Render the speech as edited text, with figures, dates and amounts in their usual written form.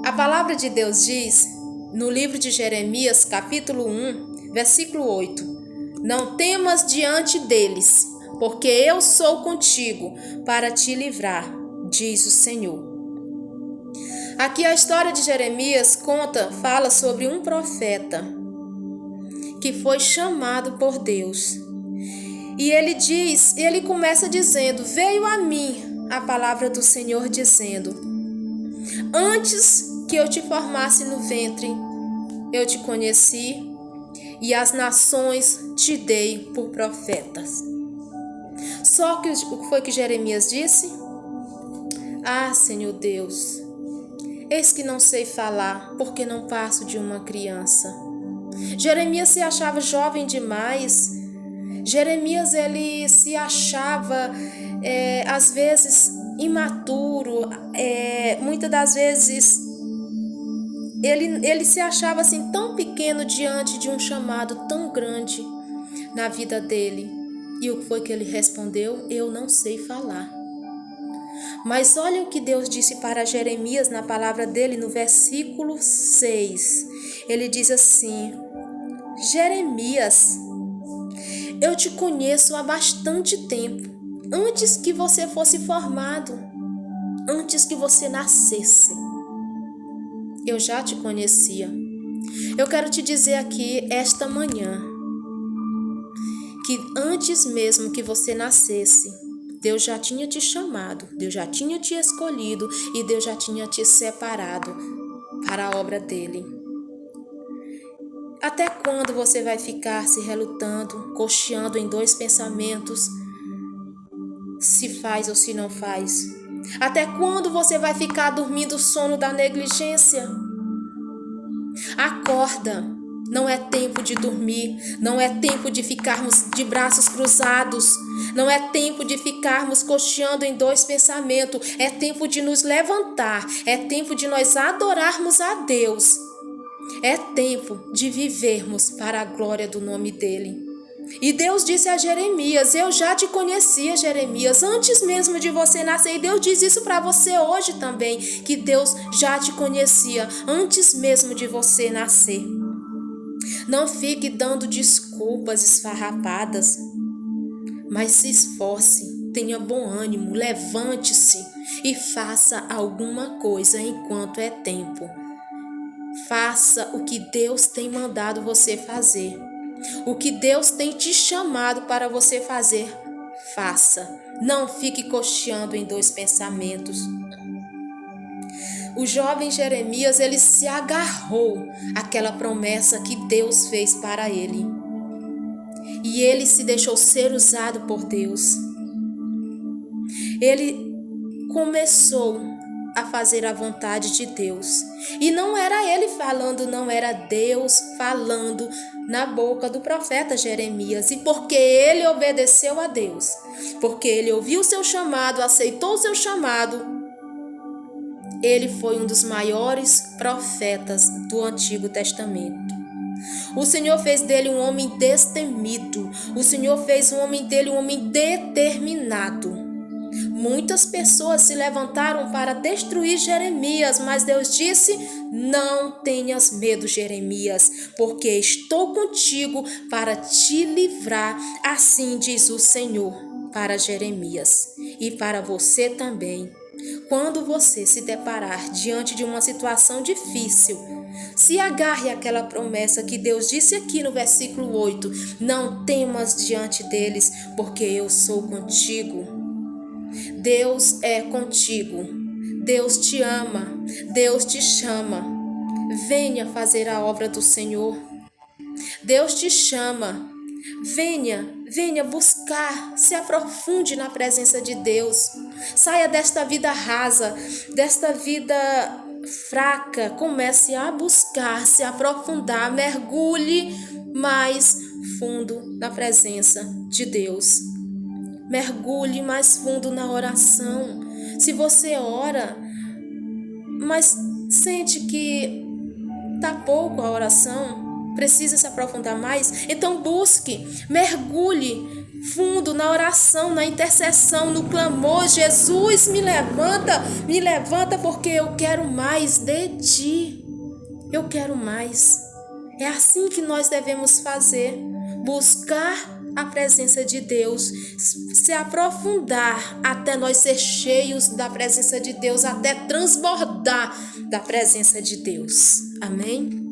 A palavra de Deus diz, no livro de Jeremias, capítulo 1, versículo 8: Não temas diante deles, porque eu sou contigo para te livrar, diz o Senhor. Aqui a história de Jeremias fala sobre um profeta que foi chamado por Deus. E ele começa dizendo: veio a mim a palavra do Senhor dizendo: antes que eu te formasse no ventre, eu te conheci, e as nações te dei por profetas. Só que o que foi que Jeremias disse? Ah, Senhor Deus, eis que não sei falar, porque não passo de uma criança. Jeremias se achava jovem demais. Jeremias, ele se achava, às vezes, imaturo. Muitas das vezes, ele se achava assim tão pequeno diante de um chamado tão grande na vida dele. E o que foi que ele respondeu? Eu não sei falar. Mas olha o que Deus disse para Jeremias na palavra dele, no versículo 6. Ele diz assim: Jeremias, eu te conheço há bastante tempo, antes que você fosse formado, antes que você nascesse. Eu já te conhecia. Eu quero te dizer aqui esta manhã que antes mesmo que você nascesse, Deus já tinha te chamado, Deus já tinha te escolhido e Deus já tinha te separado para a obra dele. Até quando você vai ficar se relutando, cocheando em dois pensamentos, se faz ou se não faz? Até quando você vai ficar dormindo o sono da negligência? Acorda! Não é tempo de dormir, não é tempo de ficarmos de braços cruzados, não é tempo de ficarmos cocheando em dois pensamentos, é tempo de nos levantar, é tempo de nós adorarmos a Deus, é tempo de vivermos para a glória do nome dele. E Deus disse a Jeremias: eu já te conhecia, Jeremias, antes mesmo de você nascer. E Deus diz isso para você hoje também, que Deus já te conhecia antes mesmo de você nascer. Não fique dando desculpas esfarrapadas, mas se esforce, tenha bom ânimo, levante-se e faça alguma coisa enquanto é tempo. Faça o que Deus tem mandado você fazer. O que Deus tem te chamado para você fazer, faça. Não fique cocheando em dois pensamentos. O jovem Jeremias, ele se agarrou àquela promessa que Deus fez para ele. E ele se deixou ser usado por Deus. Ele começou a fazer a vontade de Deus. E não era ele falando, não era Deus falando na boca do profeta Jeremias. E porque ele obedeceu a Deus, porque ele ouviu o seu chamado, aceitou o seu chamado, ele foi um dos maiores profetas do Antigo Testamento. O Senhor fez dele um homem destemido. O Senhor fez dele um homem determinado. Muitas pessoas se levantaram para destruir Jeremias, mas Deus disse: não tenhas medo, Jeremias, porque estou contigo para te livrar. Assim diz o Senhor para Jeremias e para você também. Quando você se deparar diante de uma situação difícil, se agarre àquela promessa que Deus disse aqui no versículo 8: não temas diante deles, porque eu sou contigo. Deus é contigo. Deus te ama. Deus te chama. Venha fazer a obra do Senhor. Deus te chama. Venha buscar, se aprofunde na presença de Deus. Saia desta vida rasa, desta vida fraca. Comece a buscar, se aprofundar, mergulhe mais fundo na presença de Deus. Mergulhe mais fundo na oração. Se você ora, mas sente que está pouco a oração, precisa se aprofundar mais, então busque, mergulhe fundo na oração, na intercessão, no clamor. Jesus, me levanta porque eu quero mais de ti. Eu quero mais. É assim que nós devemos fazer, buscar a presença de Deus, se aprofundar até nós ser cheios da presença de Deus, até transbordar da presença de Deus. Amém?